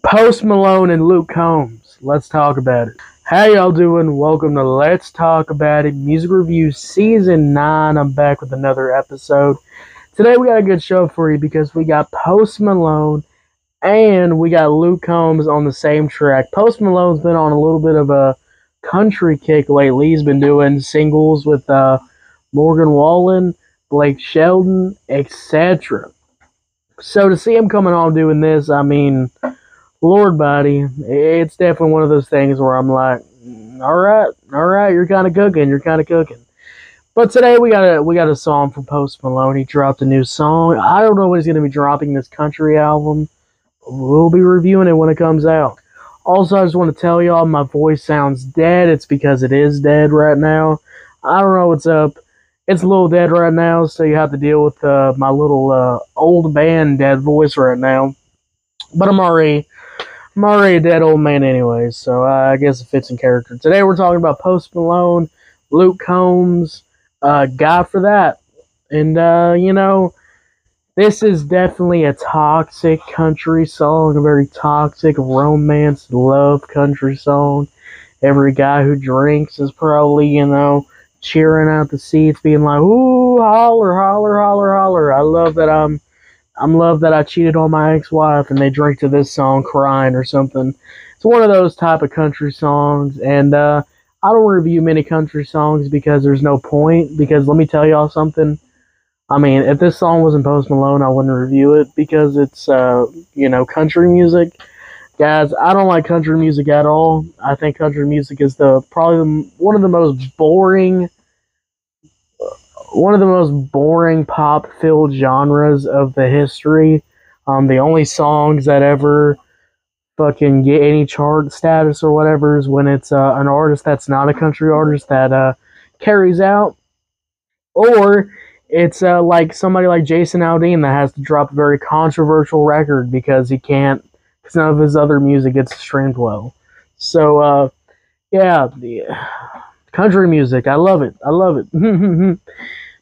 Post Malone and Luke Combs. Let's talk about it. How y'all doing? Welcome to Let's Talk About It Music Review Season 9. I'm back with another episode. Today we got a good show for you because we got Post Malone and we got Luke Combs on the same track. Post Malone's been on a little bit of a country kick lately. He's been doing singles with Morgan Wallen, Blake Shelton, etc. So to see him coming on doing this, I mean, Lord, buddy, it's definitely one of those things where I'm like, all right, you're kind of cooking. But today we got a song from Post Malone. He dropped a new song. I don't know what he's going to be dropping this country album. We'll be reviewing it when it comes out. Also, I just want to tell y'all my voice sounds dead. It's because it is dead right now. I don't know what's up. It's a little dead right now, so you have to deal with my little old man dead voice right now. But I'm already a dead old man anyways, so I guess it fits in character. Today we're talking about Post Malone, Luke Combs, Guy for That. And, this is definitely a toxic country song, a very toxic romance, love country song. Every guy who drinks is probably, cheering out the seats, being like, ooh, holler, holler, holler, holler. I love that I cheated on my ex-wife and they drink to this song crying or something. It's one of those type of country songs, and I don't review many country songs because there's no point, because let me tell y'all something. I mean, if this song wasn't Post Malone, I wouldn't review it because it's, country music. Guys, I don't like country music at all. I think country music is probably one of the most boring pop-filled genres of the history. The only songs that ever fucking get any chart status or whatever is when it's an artist that's not a country artist that carries out, or it's like somebody like Jason Aldean that has to drop a very controversial record because none of his other music gets streamed well. So, country music, I love it.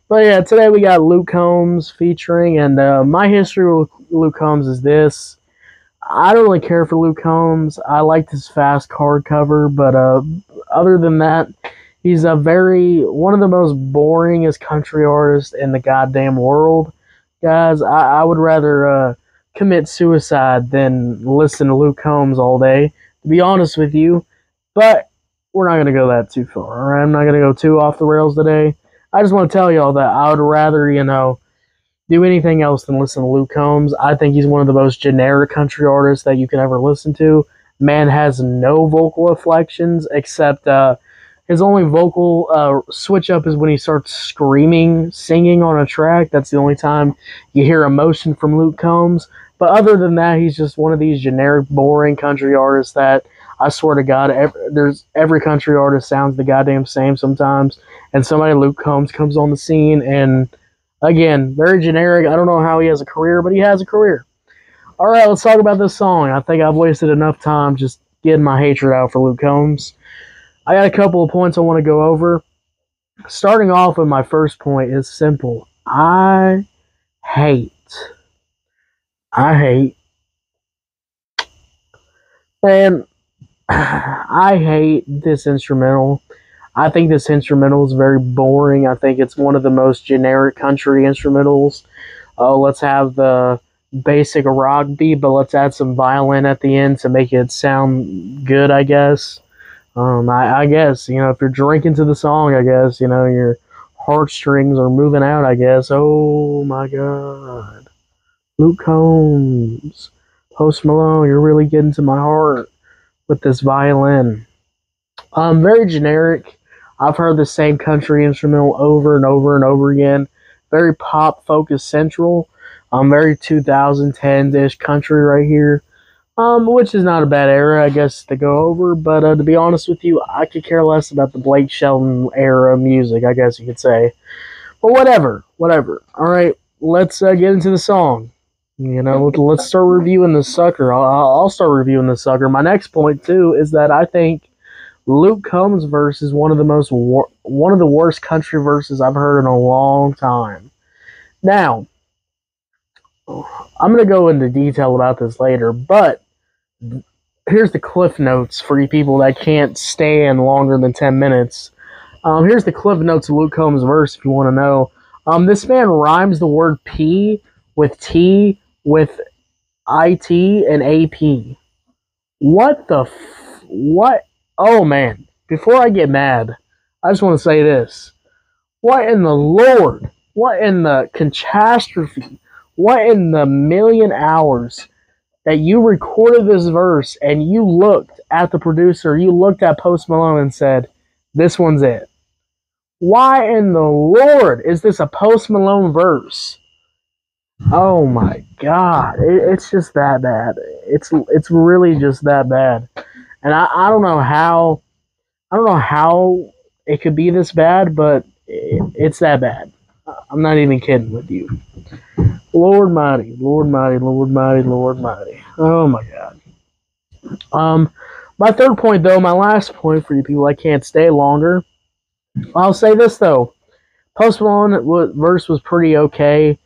But yeah, today we got Luke Combs featuring, and my history with Luke Combs is this. I don't really care for Luke Combs. I liked his Fast card cover, but other than that, he's one of the most boringest country artists in the goddamn world. Guys, I would rather commit suicide than listen to Luke Combs all day, to be honest with you. But we're not going to go that too far, all right? I'm not going to go too off the rails today. I just want to tell y'all that I would rather, do anything else than listen to Luke Combs. I think he's one of the most generic country artists that you can ever listen to. Man has no vocal inflections except his only vocal switch up is when he starts singing on a track. That's the only time you hear emotion from Luke Combs. But other than that, he's just one of these generic, boring country artists that, I swear to God, every country artist sounds the goddamn same sometimes. And somebody Luke Combs comes on the scene, and again, very generic. I don't know how he has a career, but he has a career. All right, let's talk about this song. I think I've wasted enough time just getting my hatred out for Luke Combs. I got a couple of points I want to go over. Starting off with my first point is simple. I hate. Man, I hate this instrumental. I think this instrumental is very boring. I think it's one of the most generic country instrumentals. Let's have the basic rock beat, but let's add some violin at the end to make it sound good, I guess. I guess, if you're drinking to the song, I guess, your heartstrings are moving out, I guess. Oh my God. Luke Combs, Post Malone, you're really getting to my heart with this violin. Very generic. I've heard the same country instrumental over and over and over again. Very pop-focused central. Very 2010s-ish country right here. Which is not a bad era, I guess, to go over. But to be honest with you, I could care less about the Blake Shelton era music, I guess you could say. But whatever. All right, let's get into the song. Let's start reviewing this sucker. I'll start reviewing this sucker. My next point, too, is that I think Luke Combs' verse is one of the worst country verses I've heard in a long time. Now, I'm going to go into detail about this later, but here's the cliff notes for you people that can't stay in longer than 10 minutes. Here's the cliff notes of Luke Combs' verse if you want to know. This man rhymes the word P with T with IT and AP. What the what? Oh man, before I get mad, I just want to say this. What in the Lord? What in the catastrophe? What in the million hours that you recorded this verse and you looked at the producer, you looked at Post Malone and said, this one's it? Why in the Lord is this a Post Malone verse? Oh my God, it's just that bad. It's really just that bad, and I don't know how it could be this bad, but it's that bad. I'm not even kidding with you. Lord mighty, Lord mighty, Lord mighty, Lord mighty. Oh my God. My third point though, my last point for you people, I can't stay longer. I'll say this though, Post Malone verse was pretty okay.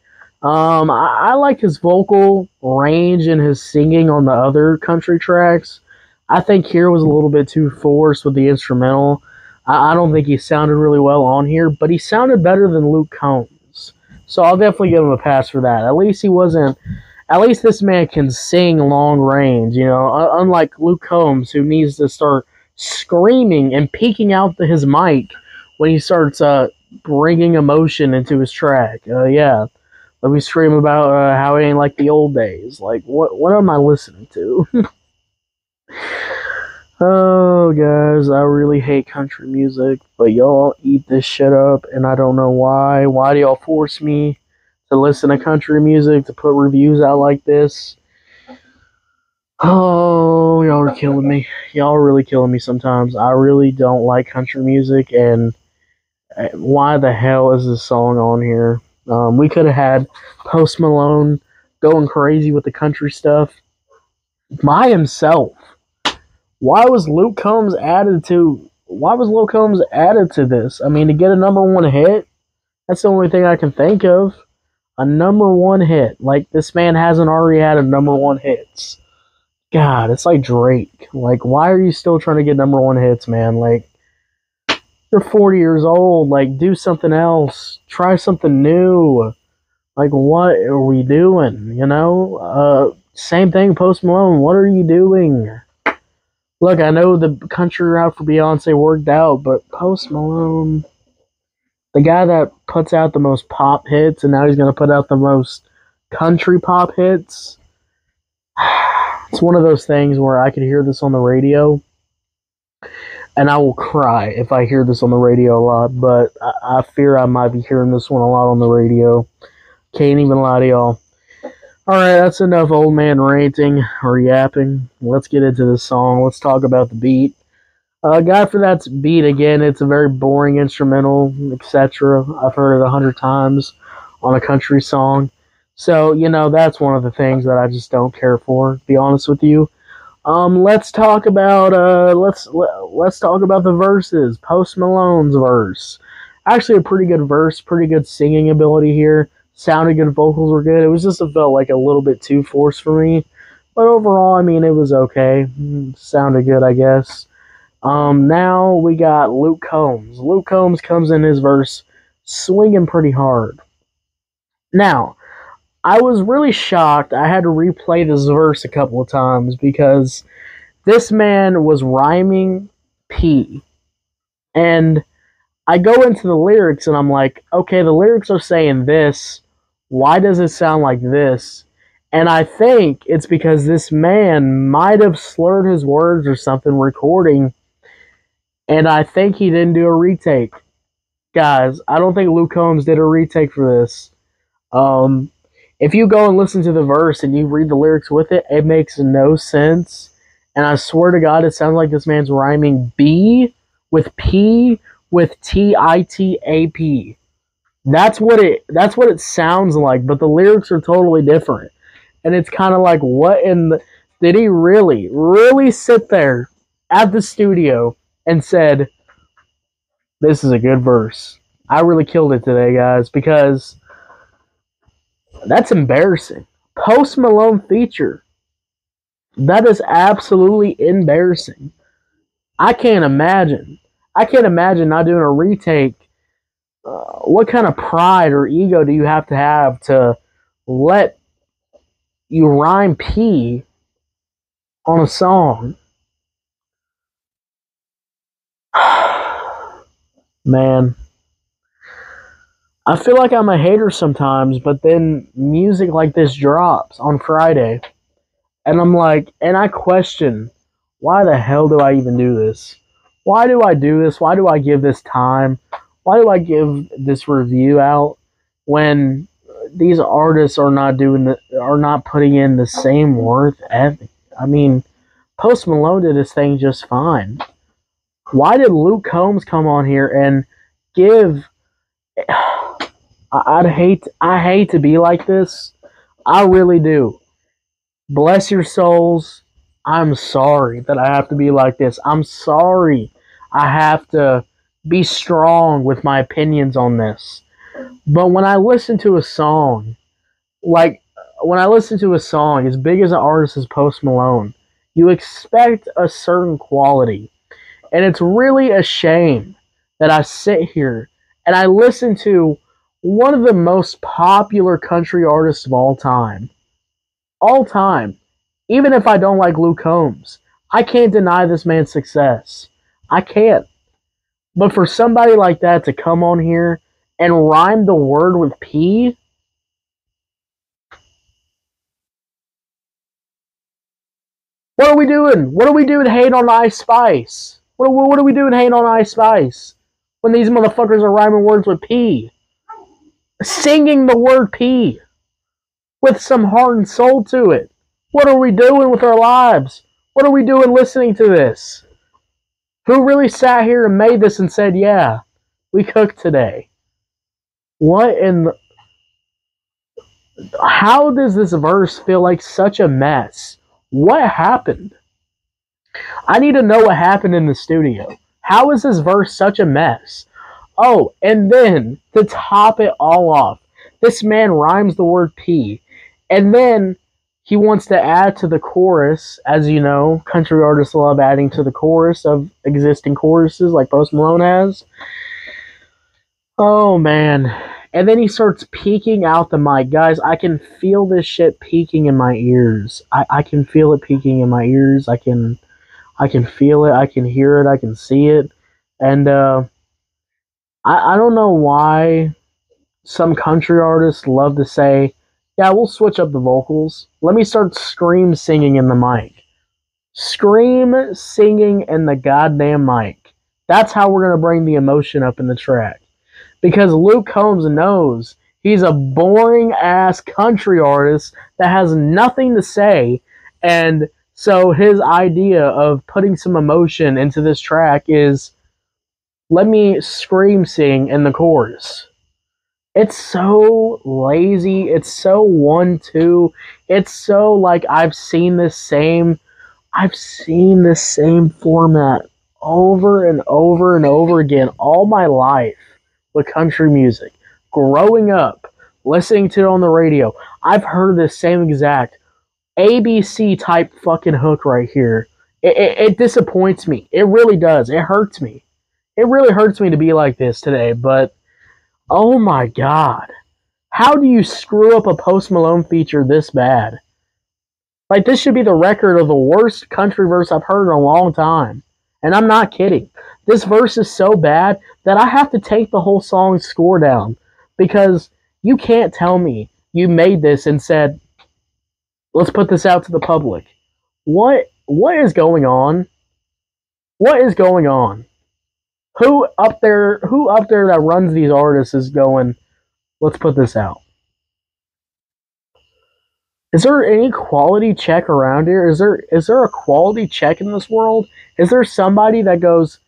I like his vocal range and his singing on the other country tracks. I think here was a little bit too forced with the instrumental. I don't think he sounded really well on here, but he sounded better than Luke Combs. So I'll definitely give him a pass for that. At least he wasn't. At least this man can sing long range, you know, unlike Luke Combs, who needs to start screaming and peeking out his mic when he starts bringing emotion into his track. Yeah. Let me scream about how it ain't like the old days. Like, what am I listening to? Oh, guys, I really hate country music, but y'all eat this shit up, and I don't know why. Why do y'all force me to listen to country music, to put reviews out like this? Oh, y'all are killing me. Y'all are really killing me sometimes. I really don't like country music, and why the hell is this song on here? We could have had Post Malone going crazy with the country stuff by himself. Why was Luke Combs added to this? I mean, to get a number one hit, that's the only thing I can think of. A number one hit. Like, this man hasn't already had a number one hits. God, it's like Drake. Like, why are you still trying to get number one hits, man? Like, you're 40 years old. Like, do something else. Try something new. Like, what are we doing? You know? Same thing, Post Malone. What are you doing? Look, I know the country route for Beyonce worked out, but Post Malone, the guy that puts out the most pop hits, and now he's going to put out the most country pop hits. It's one of those things where I could hear this on the radio, and I will cry if I hear this on the radio a lot, but I fear I might be hearing this one a lot on the radio. Can't even lie to y'all. Alright, that's enough old man ranting or yapping. Let's get into this song. Let's talk about the beat. Guy for that beat, again, it's a very boring instrumental, etc. I've heard it 100 times on a country song. So, you know, that's one of the things that I just don't care for, to be honest with you. Let's talk about let's talk about the verses. Post Malone's verse. Actually a pretty good verse, pretty good singing ability here. Sounded good, vocals were good. It was just, it felt like a little bit too forced for me. But overall, I mean, it was okay. Sounded good, I guess. Now we got Luke Combs. Luke Combs comes in his verse swinging pretty hard. Now, I was really shocked. I had to replay this verse a couple of times because this man was rhyming P. And I go into the lyrics and I'm like, okay, the lyrics are saying this. Why does it sound like this? And I think it's because this man might have slurred his words or something recording. And I think he didn't do a retake. Guys, I don't think Luke Combs did a retake for this. If you go and listen to the verse and you read the lyrics with it, it makes no sense. And I swear to God, it sounds like this man's rhyming B with P with TITAP. That's what it sounds like, but the lyrics are totally different. And it's kind of like, what in the... Did he really sit there at the studio and said, this is a good verse? I really killed it today, guys, because that's embarrassing. Post Malone feature. That is absolutely embarrassing. I can't imagine. I can't imagine not doing a retake. What kind of pride or ego do you have to let you rhyme P on a song? Man, I feel like I'm a hater sometimes, but then music like this drops on Friday, and I'm like, and I question, why the hell do I even do this? Why do I do this? Why do I give this time? Why do I give this review out when these artists are not are not putting in the same worth ethic? I mean, Post Malone did his thing just fine. Why did Luke Combs come on here and give? I hate to be like this. I really do. Bless your souls. I'm sorry that I have to be like this. I'm sorry I have to be strong with my opinions on this. But when I listen to a song, like when I listen to a song as big as an artist as Post Malone, you expect a certain quality. And it's really a shame that I sit here and I listen to one of the most popular country artists of all time. All time. Even if I don't like Luke Combs, I can't deny this man's success. I can't. But for somebody like that to come on here and rhyme the word with P, what are we doing? What are we doing hating on Ice Spice? What are we doing hating on Ice Spice when these motherfuckers are rhyming words with P? Singing the word P with some heart and soul to it. What are we doing with our lives? What are we doing listening to this? Who really sat here and made this and said, yeah, we cooked today? What in the... How does this verse feel like such a mess? What happened? I need to know what happened in the studio. How is this verse such a mess? Oh, and then to top it all off, this man rhymes the word P, and then he wants to add to the chorus. As you know, country artists love adding to the chorus of existing choruses like Post Malone has. Oh man. And then he starts peeking out the mic. Guys, I can feel this shit peeking in my ears. I can feel it peeking in my ears. I can feel it, I can hear it, I can see it. And I don't know why some country artists love to say, yeah, we'll switch up the vocals. Let me start scream singing in the mic. Scream singing in the goddamn mic. That's how we're going to bring the emotion up in the track. Because Luke Combs knows he's a boring ass country artist that has nothing to say. And so his idea of putting some emotion into this track is, let me scream sing in the chorus. It's so lazy. It's so 1-2. It's so like I've seen this same format over and over and over again all my life with country music. Growing up, listening to it on the radio, I've heard this same exact ABC type fucking hook right here. It disappoints me. It really does. It hurts me. It really hurts me to be like this today, but oh my god. How do you screw up a Post Malone feature this bad? Like, this should be the record of the worst country verse I've heard in a long time. And I'm not kidding. This verse is so bad that I have to take the whole song's score down. Because you can't tell me you made this and said, let's put this out to the public. What is going on? What is going on? Who up there that runs these artists is going, let's put this out? Is there any quality check around here? Is there a quality check in this world? Is there somebody that goes,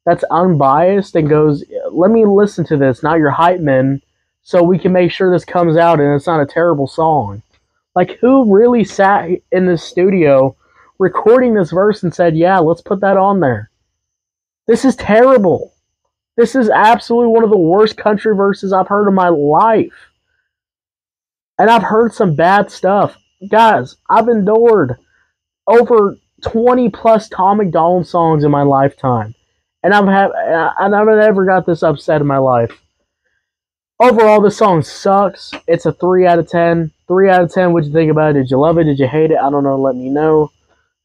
that's unbiased and goes, let me listen to this, not your hype men, so we can make sure this comes out and it's not a terrible song? Like, who really sat in this studio recording this verse and said, yeah, let's put that on there? This is terrible. This is absolutely one of the worst country verses I've heard in my life. And I've heard some bad stuff. Guys, I've endured over 20 plus Tom McDonald songs in my lifetime, and I've never got this upset in my life. Overall, this song sucks. It's a 3 out of 10. 3 out of 10. What'd you think about it? Did you love it? Did you hate it? I don't know. Let me know.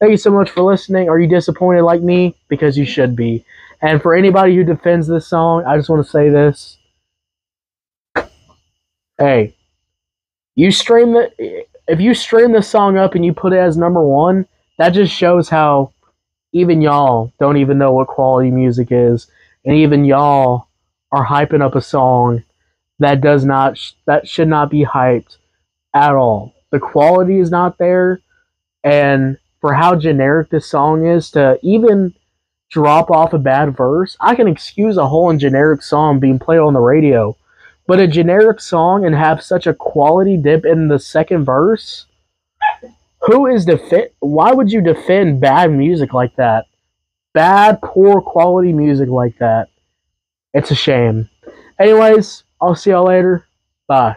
Thank you so much for listening. Are you disappointed like me? Because you should be. And for anybody who defends this song, I just want to say this. Hey, if you stream this song up and you put it as #1, that just shows how even y'all don't even know what quality music is, and even y'all are hyping up a song that should not be hyped at all. The quality is not there, and for how generic this song is, to even drop off a bad verse, I can excuse a whole and generic song being played on the radio, but a generic song and have such a quality dip in the second verse. Why would you defend bad music like that? Bad, poor quality music like that. It's a shame. Anyways, I'll see y'all later. Bye.